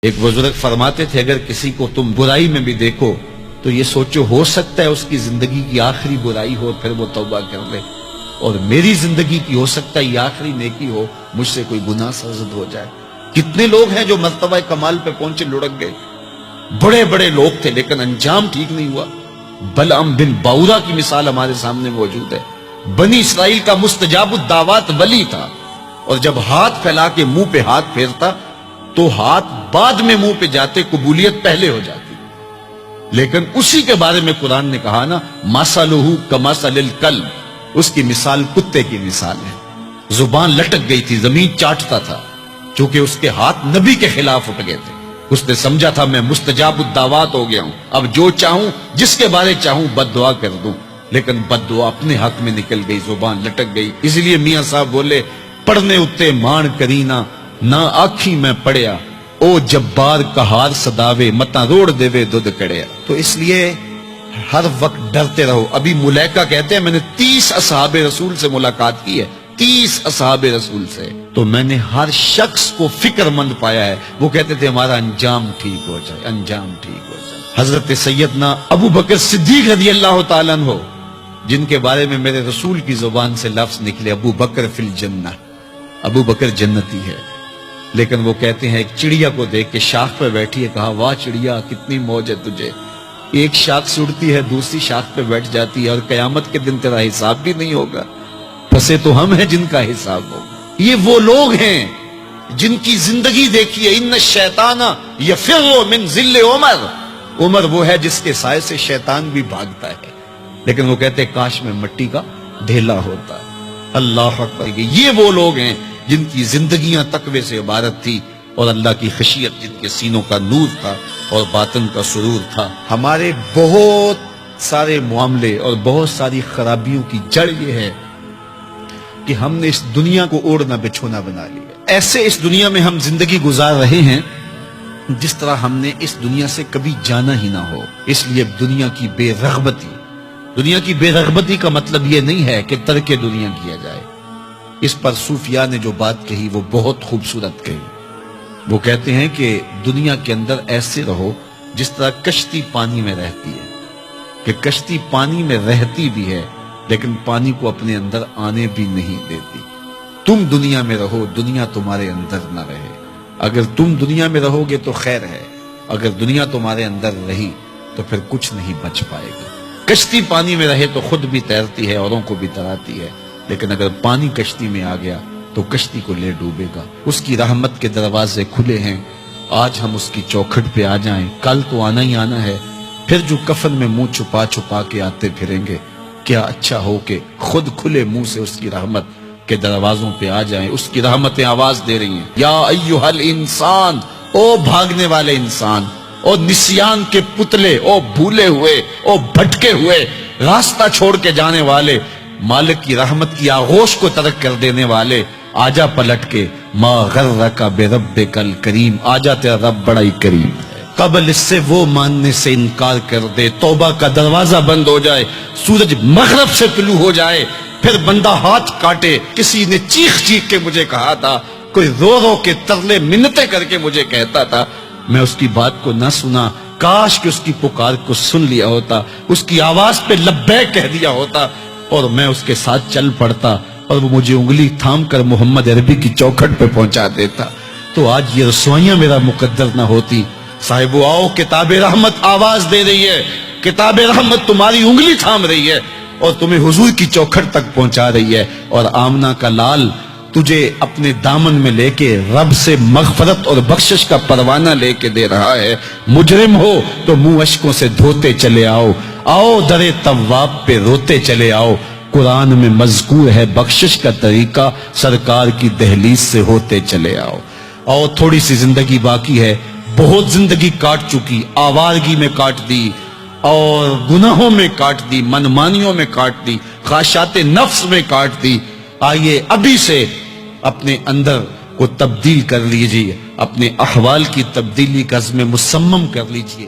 ایک بزرگ فرماتے تھے اگر کسی کو تم برائی میں بھی دیکھو تو یہ سوچو ہو سکتا ہے اس کی زندگی کی آخری برائی ہو پھر وہ توبہ کر لے، اور میری زندگی کی ہو سکتا ہے یہ آخری نیکی ہو، مجھ سے کوئی گناہ سرزد ہو جائے۔ کتنے لوگ ہیں جو مرتبہ کمال پہ پہنچے لڑک گئے، بڑے بڑے لوگ تھے لیکن انجام ٹھیک نہیں ہوا۔ بلعم بن باورا کی مثال ہمارے سامنے موجود ہے۔ بنی اسرائیل کا مستجاب الدعوات ولی تھا، اور جب ہاتھ پھیلا کے منہ پہ ہاتھ پھیرتا تو ہاتھ بعد میں منہ پہ جاتے، قبولیت پہلے ہو جاتی۔ لیکن اسی کے بارے میں قرآن نے کہا نا، مثلہ کمثل الکلب، اس کی مثال کتے کی مثال ہے۔ زبان لٹک گئی تھی، زمین چاٹتا تھا، چونکہ اس کے ہاتھ نبی کے خلاف اٹھ گئے تھے۔ اس نے سمجھا تھا میں مستجاب الدعوات ہو گیا ہوں، اب جو چاہوں جس کے بارے چاہوں بد دعا کر دوں، لیکن بد دعا اپنے حق میں نکل گئی، زبان لٹک گئی۔ اس لیے میاں صاحب بولے، پڑھنے اتے مان کرینا نہ آکھی میں پڑھیا، او جبار کہار صداوے متا روڑ دیوے دودھ کڑیا۔ تو اس لیے ہر وقت ڈرتے رہو۔ ابھی ملیکہ کہتے ہیں میں نے 30 اصحاب رسول سے ملاقات کی ہے، 30 اصحاب رسول سے، تو میں نے ہر شخص کو فکر مند پایا ہے۔ وہ کہتے تھے ہمارا انجام ٹھیک ہو جائے، انجام ٹھیک ہو جائے۔ حضرت سیدنا ابو بکر صدیق رضی اللہ تعالیٰ عنہ، جن کے بارے میں میرے رسول کی زبان سے لفظ نکلے، ابو بکر فی الجنہ، ابو بکر جنتی ہے۔ لیکن وہ کہتے ہیں ایک چڑیا کو دیکھ کے شاخ پہ بیٹھی ہے، کہا واہ چڑیا کتنی موج ہے تجھے، ایک شاخ سے اڑتی ہے دوسری شاخ پہ بیٹھ جاتی ہے، اور قیامت کے دن تیرا حساب بھی نہیں ہوگا، پھنسے تو ہم ہیں جن کا حساب ہوگا۔ یہ وہ لوگ ہیں جن کی زندگی دیکھیے، ان الشیطان یفر من ظل عمر، عمر وہ ہے جس کے سائے سے شیطان بھی بھاگتا ہے، لیکن وہ کہتے ہیں کاش میں مٹی کا ڈھیلا ہوتا۔ اللہ اکبر، یہ وہ لوگ ہیں جن کی زندگیاں تقوی سے عبارت تھی، اور اللہ کی خشیت جن کے سینوں کا نور تھا اور باطن کا سرور تھا۔ ہمارے بہت سارے معاملے اور بہت ساری خرابیوں کی جڑ یہ ہے کہ ہم نے اس دنیا کو اوڑھنا بچھونا بنا لیا۔ ایسے اس دنیا میں ہم زندگی گزار رہے ہیں جس طرح ہم نے اس دنیا سے کبھی جانا ہی نہ ہو۔ اس لیے دنیا کی بے رغبتی، دنیا کی بے رغبتی کا مطلب یہ نہیں ہے کہ ترک دنیا کیا جائے۔ اس پر صوفیاء نے جو بات کہی وہ بہت خوبصورت کہی۔ وہ کہتے ہیں کہ دنیا کے اندر ایسے رہو جس طرح کشتی پانی میں رہتی ہے، کہ کشتی پانی میں رہتی بھی ہے لیکن پانی کو اپنے اندر آنے بھی نہیں دیتی۔ تم دنیا میں رہو، دنیا تمہارے اندر نہ رہے۔ اگر تم دنیا میں رہو گے تو خیر ہے، اگر دنیا تمہارے اندر رہی تو پھر کچھ نہیں بچ پائے گا۔ کشتی پانی میں رہے تو خود بھی تیرتی ہے، اوروں کو بھی تراتی ہے، لیکن اگر پانی کشتی میں آ گیا تو کشتی کو لے ڈوبے گا۔ اس کی رحمت کے دروازے کھلے ہیں، آج ہم اس کی چوکھٹ پہ آ جائیں، کل تو آنا ہی آنا ہے۔ پھر جو کفن میں منہ چھپا چھپا کے آتے پھریں گے، کیا اچھا ہو کہ خود کھلے منہ سے اس کی رحمت کے دروازوں پہ آ جائیں۔ اس کی رحمتیں آواز دے رہی ہیں، یا ایھا الانسان، او بھاگنے والے انسان، او نسیان کے پتلے، او بھولے ہوئے، او بھٹکے ہوئے، راستہ چھوڑ کے جانے والے، مالک کی رحمت کی آغوش کو ترک کر دینے والے، آجا پلٹ کے، ما غرک بربک الکریم، آجا تیرا رب بڑا ہی کریم ہے۔ قبل اس سے وہ ماننے سے انکار کر دے، توبہ کا دروازہ بند ہو جائے، سورج مغرب سے طلوع ہو جائے، پھر بندہ ہاتھ کاٹے۔ کسی نے چیخ چیخ کے مجھے کہا تھا، کوئی رو رو کے ترلے منتیں کر کے مجھے کہتا تھا، میں اس کی بات کو نہ سنا، کاش کہ اس کی پکار کو سن لیا ہوتا، اس کی آواز پہ لبیک کہہ دیا ہوتا، اور میں اس کے ساتھ چل پڑتا، اور وہ مجھے انگلی تھام کر محمد عربی کی چوکھٹ پہ پہنچا دیتا، تو آج یہ رسوائیاں میرا مقدر نہ ہوتی۔ صاحبو آؤ، کتاب رحمت آواز دے رہی ہے، کتاب رحمت تمہاری انگلی تھام رہی ہے اور تمہیں حضور کی چوکھٹ تک پہنچا رہی ہے، اور آمنہ کا لال تجھے اپنے دامن میں لے کے رب سے مغفرت اور بخشش کا پروانہ لے کے دے رہا ہے۔ مجرم ہو تو منہ اشکوں سے دھوتے چلے آؤ، آؤ در تواب پہ روتے چلے آؤ، قرآن میں مذکور ہے بخشش کا طریقہ، سرکار کی دہلیز سے ہوتے چلے آؤ۔ اور تھوڑی سی زندگی باقی ہے، بہت زندگی کاٹ چکی، آوارگی میں کاٹ دی، اور گناہوں میں کاٹ دی، منمانیوں میں کاٹ دی، خواہشات نفس میں کاٹ دی۔ آئیے ابھی سے اپنے اندر کو تبدیل کر لیجئے، اپنے احوال کی تبدیلی کا عزم مصمم کر لیجئے۔